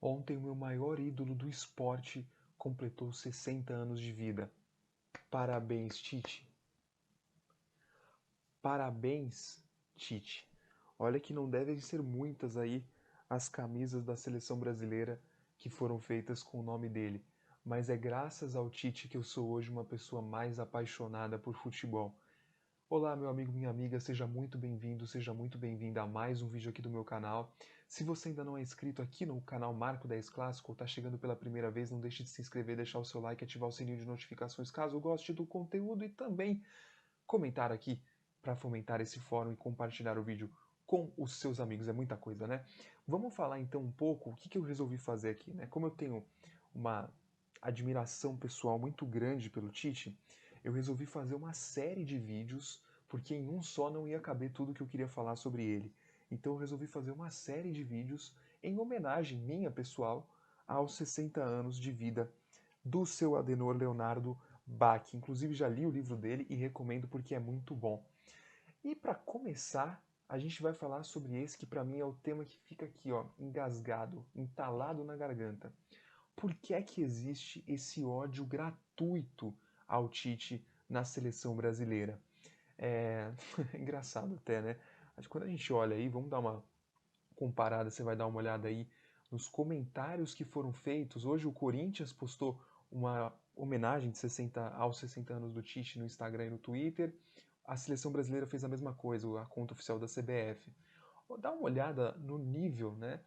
Ontem o meu maior ídolo do esporte completou 60 anos de vida. Parabéns, Tite. Parabéns, Tite. Olha que não devem ser muitas aí as camisas da seleção brasileira que foram feitas com o nome dele, mas é graças ao Tite que eu sou hoje uma pessoa mais apaixonada por futebol. Olá, meu amigo, minha amiga, seja muito bem-vindo, seja muito bem-vinda a mais um vídeo aqui do meu canal. Se você ainda não é inscrito aqui no canal Marco 10 Clássico ou está chegando pela primeira vez, não deixe de se inscrever, deixar o seu like, ativar o sininho de notificações caso goste do conteúdo e também comentar aqui para fomentar esse fórum e compartilhar o vídeo com os seus amigos. É muita coisa, né? Vamos falar então um pouco o que eu resolvi fazer aqui, né? Como eu tenho uma admiração pessoal muito grande pelo Tite, eu resolvi fazer uma série de vídeos, porque em um só não ia caber tudo que eu queria falar sobre ele. Então eu resolvi fazer uma série de vídeos em homenagem minha pessoal aos 60 anos de vida do seu Adenor Leonardo Bach. Inclusive já li o livro dele e recomendo porque é muito bom. E para começar, a gente vai falar sobre esse que para mim é o tema que fica aqui, ó, engasgado, entalado na garganta. Por que é que existe esse ódio gratuito ao Tite na seleção brasileira? É engraçado até, né? Quando a gente olha aí, vamos dar uma comparada, você vai dar uma olhada aí nos comentários que foram feitos. Hoje o Corinthians postou uma homenagem de 60 aos 60 anos do Tite no Instagram e no Twitter. A seleção brasileira fez a mesma coisa, a conta oficial da CBF. Dá uma olhada no nível, né,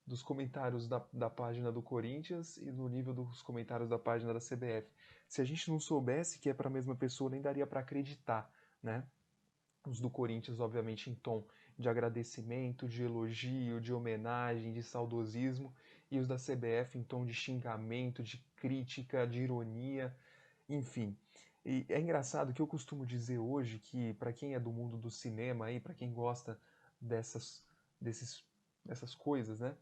dos comentários da página do Corinthians e no nível dos comentários da página da CBF. Se a gente não soubesse que é para a mesma pessoa, nem daria para acreditar, né? Os do Corinthians, obviamente, em tom de agradecimento, de elogio, de homenagem, de saudosismo, e os da CBF em tom de xingamento, de crítica, de ironia, enfim. E é engraçado que eu costumo dizer hoje que, para quem é do mundo do cinema, aí, para quem gosta dessas, desses, dessas coisas, né,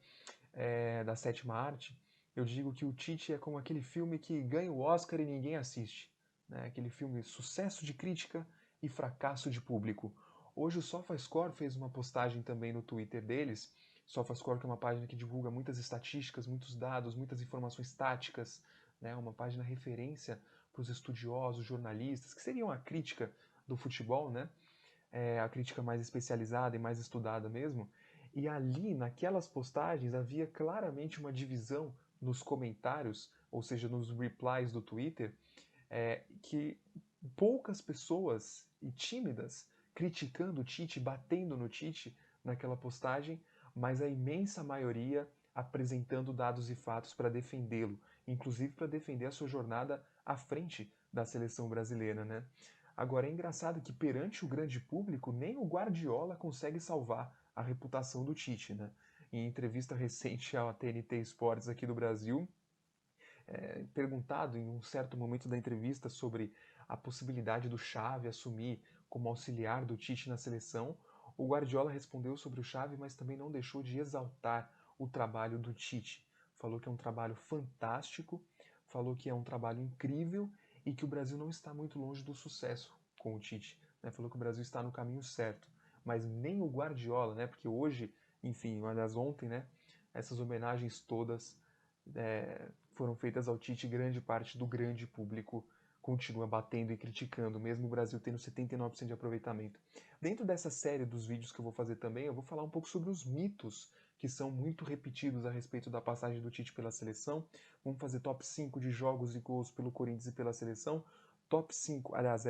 da sétima arte, eu digo que o Tite é como aquele filme que ganha o Oscar e ninguém assiste. Né? Aquele filme sucesso de crítica e fracasso de público. Hoje o SofaScore fez uma postagem também no Twitter deles. SofaScore que é uma página que divulga muitas estatísticas, muitos dados, muitas informações táticas, né? Uma página referência para os estudiosos, jornalistas, que seriam a crítica do futebol, né? A crítica mais especializada e mais estudada mesmo. E ali, naquelas postagens, havia claramente uma divisão nos comentários, ou seja, nos replies do Twitter, que poucas pessoas e tímidas criticando o Tite, batendo no Tite naquela postagem, mas a imensa maioria apresentando dados e fatos para defendê-lo, inclusive para defender a sua jornada à frente da seleção brasileira, né? Agora é engraçado que perante o grande público nem o Guardiola consegue salvar a reputação do Tite, né? Em entrevista recente à TNT Sports aqui do Brasil, perguntado em um certo momento da entrevista sobre a possibilidade do Xavi assumir como auxiliar do Tite na seleção, o Guardiola respondeu sobre o Xavi, mas também não deixou de exaltar o trabalho do Tite. Falou que é um trabalho fantástico, falou que é um trabalho incrível e que o Brasil não está muito longe do sucesso com o Tite. Né? Falou que o Brasil está no caminho certo. Mas nem o Guardiola, né? Porque hoje, enfim, aliás ontem, né? Essas homenagens todas foram feitas ao Tite, grande parte do grande público continua batendo e criticando, mesmo o Brasil tendo 79% de aproveitamento. Dentro dessa série dos vídeos que eu vou fazer também, eu vou falar um pouco sobre os mitos que são muito repetidos a respeito da passagem do Tite pela seleção. Vamos fazer top 5 de jogos e gols pelo Corinthians e pela seleção. Top 5, aliás,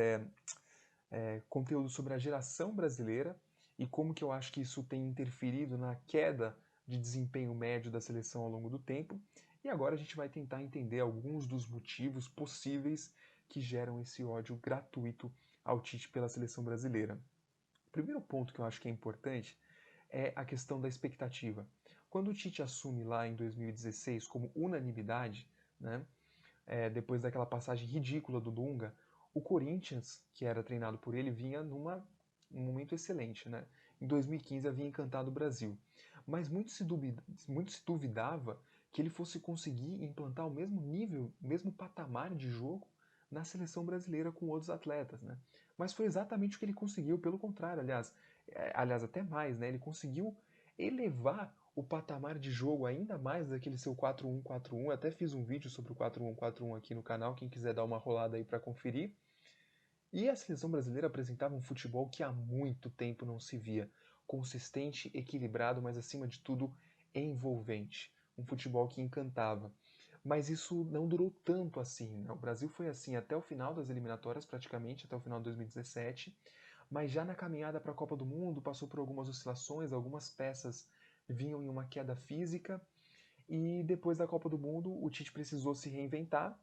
conteúdo sobre a geração brasileira e como que eu acho que isso tem interferido na queda de desempenho médio da seleção ao longo do tempo. E agora a gente vai tentar entender alguns dos motivos possíveis que geram esse ódio gratuito ao Tite pela seleção brasileira. O primeiro ponto que eu acho que é importante é a questão da expectativa. Quando o Tite assume lá em 2016 como unanimidade, né, depois daquela passagem ridícula do Dunga, o Corinthians, que era treinado por ele, vinha um momento excelente. Né? Em 2015 havia encantado o Brasil. Mas muito se duvidava que ele fosse conseguir implantar o mesmo nível, o mesmo patamar de jogo na seleção brasileira com outros atletas. Né? Mas foi exatamente o que ele conseguiu, pelo contrário, aliás até mais, né? Ele conseguiu elevar o patamar de jogo ainda mais daquele seu 4-1-4-1. Eu até fiz um vídeo sobre o 4-1-4-1 aqui no canal, quem quiser dar uma rolada aí para conferir. E a seleção brasileira apresentava um futebol que há muito tempo não se via. Consistente, equilibrado, mas acima de tudo envolvente. Um futebol que encantava. Mas isso não durou tanto assim, né? O Brasil foi assim até o final das eliminatórias, praticamente, até o final de 2017. Mas já na caminhada para a Copa do Mundo, passou por algumas oscilações, algumas peças vinham em uma queda física. E depois da Copa do Mundo, o Tite precisou se reinventar.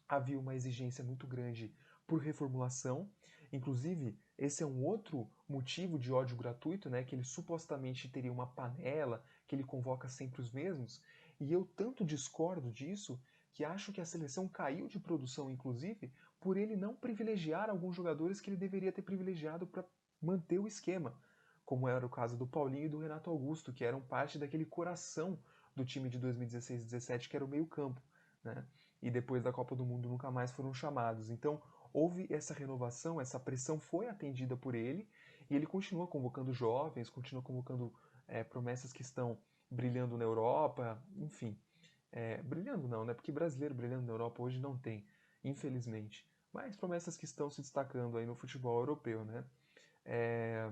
Havia uma exigência muito grande por reformulação. Inclusive, esse é um outro motivo de ódio gratuito, né? Que ele supostamente teria uma panela, que ele convoca sempre os mesmos. E eu tanto discordo disso que acho que a seleção caiu de produção, inclusive, por ele não privilegiar alguns jogadores que ele deveria ter privilegiado para manter o esquema, como era o caso do Paulinho e do Renato Augusto, que eram parte daquele coração do time de 2016 e 2017, que era o meio-campo, né? E depois da Copa do Mundo nunca mais foram chamados. Então, houve essa renovação, essa pressão foi atendida por ele, e ele continua convocando jovens, continua convocando promessas que estão brilhando na Europa, enfim. Brilhando não, né? Porque brasileiro brilhando na Europa hoje não tem, infelizmente. Mas promessas que estão se destacando aí no futebol europeu, né? É,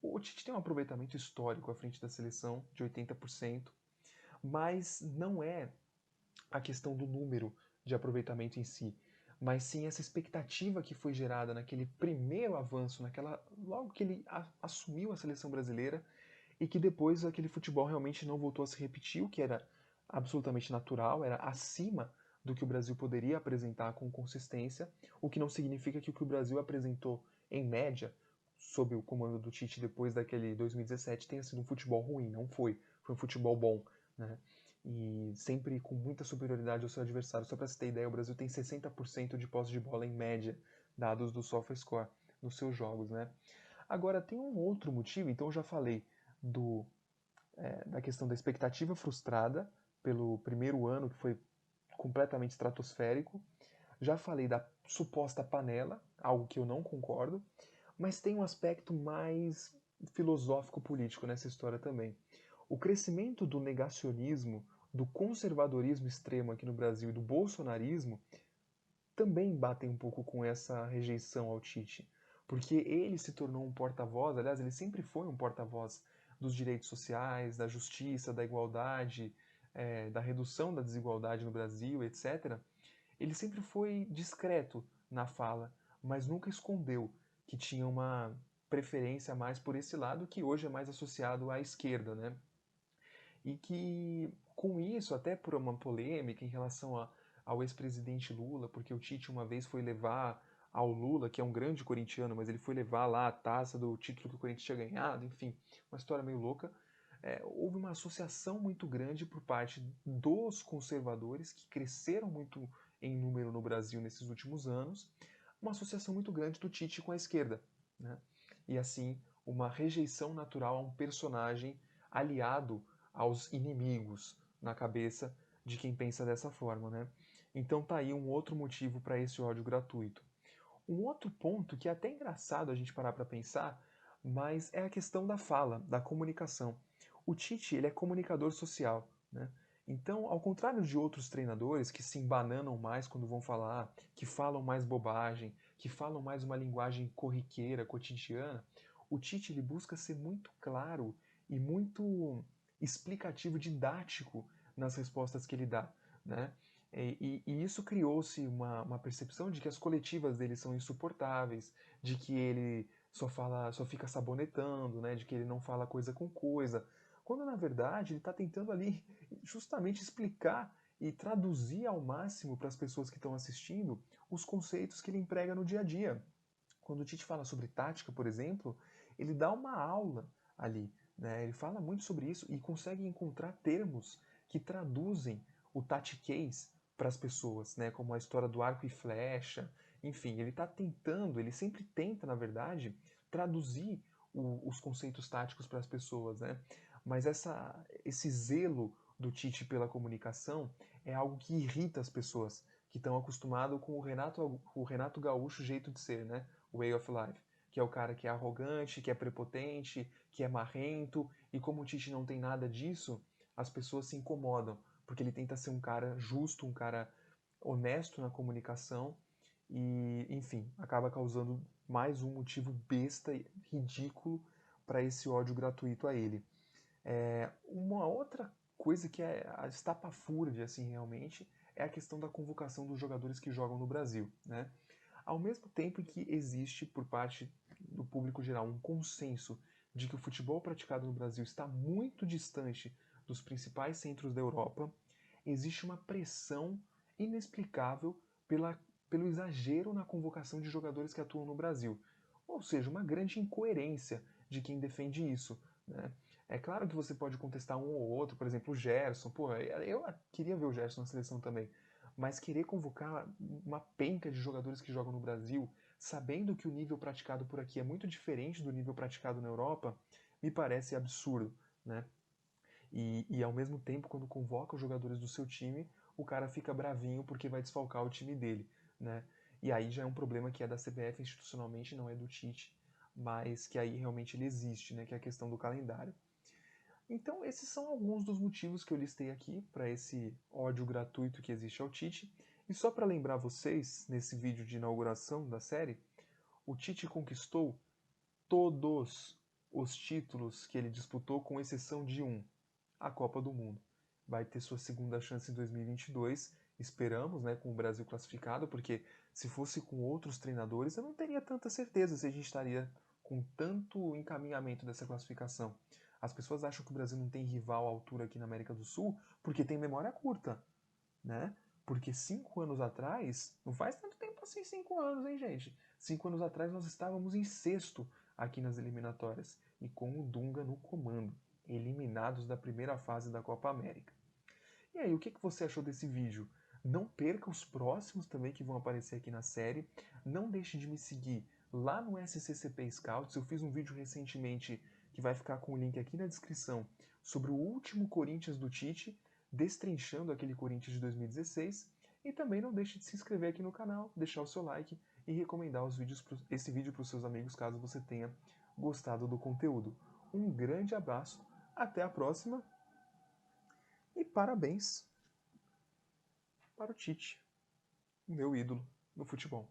o Tite tem um aproveitamento histórico à frente da seleção de 80%, mas não é a questão do número de aproveitamento em si, mas sim essa expectativa que foi gerada naquele primeiro avanço, logo que ele assumiu a seleção brasileira e que depois aquele futebol realmente não voltou a se repetir, o que era absolutamente natural, era acima do que o Brasil poderia apresentar com consistência, o que não significa que o que o Brasil apresentou em média sob o comando do Tite depois daquele 2017 tenha sido um futebol ruim, não foi, foi um futebol bom, né? E sempre com muita superioridade ao seu adversário. Só para você ter ideia, o Brasil tem 60% de posse de bola em média, dados do SofaScore, nos seus jogos, né? Agora, tem um outro motivo, então eu já falei da questão da expectativa frustrada pelo primeiro ano, que foi completamente estratosférico. Já falei da suposta panela, algo que eu não concordo, mas tem um aspecto mais filosófico-político nessa história também. O crescimento do negacionismo, do conservadorismo extremo aqui no Brasil e do bolsonarismo também batem um pouco com essa rejeição ao Tite, porque ele se tornou um porta-voz, aliás, ele sempre foi um porta-voz dos direitos sociais, da justiça, da igualdade, da redução da desigualdade no Brasil, etc. Ele sempre foi discreto na fala, mas nunca escondeu que tinha uma preferência mais por esse lado, que hoje é mais associado à esquerda, né? E que com isso, até por uma polêmica em relação ao ex-presidente Lula, porque o Tite uma vez foi levar ao Lula, que é um grande corintiano, mas ele foi levar lá a taça do título que o Corinthians tinha ganhado, enfim, uma história meio louca. Houve uma associação muito grande por parte dos conservadores, que cresceram muito em número no Brasil nesses últimos anos, uma associação muito grande do Tite com a esquerda, né? E assim, uma rejeição natural a um personagem aliado aos inimigos na cabeça de quem pensa dessa forma, né? Então tá aí um outro motivo para esse ódio gratuito. Um outro ponto que é até engraçado a gente parar para pensar, mas é a questão da fala, da comunicação. O Tite, ele é comunicador social, né? Então, ao contrário de outros treinadores que se embananam mais quando vão falar, que falam mais bobagem, que falam mais uma linguagem corriqueira, cotidiana, o Tite ele busca ser muito claro e muito explicativo, didático nas respostas que ele dá, né? E isso criou-se uma percepção de que as coletivas dele são insuportáveis, de que ele só fica sabonetando, né? De que ele não fala coisa com coisa, quando na verdade ele está tentando ali justamente explicar e traduzir ao máximo para as pessoas que estão assistindo os conceitos que ele emprega no dia a dia. Quando o Tite fala sobre tática, por exemplo, ele dá uma aula ali, né? Ele fala muito sobre isso e consegue encontrar termos que traduzem o tatiquês para as pessoas, né? Como a história do arco e flecha. Enfim, ele está tentando, ele sempre tenta, na verdade, traduzir os conceitos táticos para as pessoas, né? Mas esse zelo do Tite pela comunicação é algo que irrita as pessoas que estão acostumadas com o Renato Gaúcho jeito de ser, né? Way of Life, que é o cara que é arrogante, que é prepotente, que é marrento E como o Tite não tem nada disso, as pessoas se incomodam, porque ele tenta ser um cara justo, um cara honesto na comunicação e, enfim, acaba causando mais um motivo besta e ridículo para esse ódio gratuito a ele. Uma outra coisa que é a estapafúrdia, assim, realmente, é a questão da convocação dos jogadores que jogam no Brasil, né? Ao mesmo tempo em que existe, por parte do público geral, um consenso de que o futebol praticado no Brasil está muito distante dos principais centros da Europa, existe uma pressão inexplicável pelo exagero na convocação de jogadores que atuam no Brasil. Ou seja, uma grande incoerência de quem defende isso, né? É claro que você pode contestar um ou outro, por exemplo, o Gerson. Pô, eu queria ver o Gerson na seleção também. Mas querer convocar uma penca de jogadores que jogam no Brasil, sabendo que o nível praticado por aqui é muito diferente do nível praticado na Europa, me parece absurdo, né? E ao mesmo tempo, quando convoca os jogadores do seu time, o cara fica bravinho porque vai desfalcar o time dele, né? E aí já é um problema que é da CBF institucionalmente, não é do Tite, mas que aí realmente ele existe, né? Que é a questão do calendário. Então, esses são alguns dos motivos que eu listei aqui para esse ódio gratuito que existe ao Tite. E só para lembrar vocês, nesse vídeo de inauguração da série, o Tite conquistou todos os títulos que ele disputou, com exceção de um, a Copa do Mundo. Vai ter sua segunda chance em 2022, esperamos, né, com o Brasil classificado, porque se fosse com outros treinadores, eu não teria tanta certeza se a gente estaria com tanto encaminhamento dessa classificação. As pessoas acham que o Brasil não tem rival à altura aqui na América do Sul porque tem memória curta, né? Porque 5 anos atrás, não faz tanto tempo assim, 5 anos, hein, gente? 5 anos atrás nós estávamos em sexto aqui nas eliminatórias e com o Dunga no comando, eliminados da primeira fase da Copa América. E aí, o que você achou desse vídeo? Não perca os próximos também que vão aparecer aqui na série. Não deixe de me seguir lá no SCCP Scouts. Eu fiz um vídeo recentemente que vai ficar com o link aqui na descrição sobre o último Corinthians do Tite, destrinchando aquele Corinthians de 2016. E também não deixe de se inscrever aqui no canal, deixar o seu like e recomendar esse vídeo para os seus amigos caso você tenha gostado do conteúdo. Um grande abraço, até a próxima e parabéns para o Tite, meu ídolo no futebol.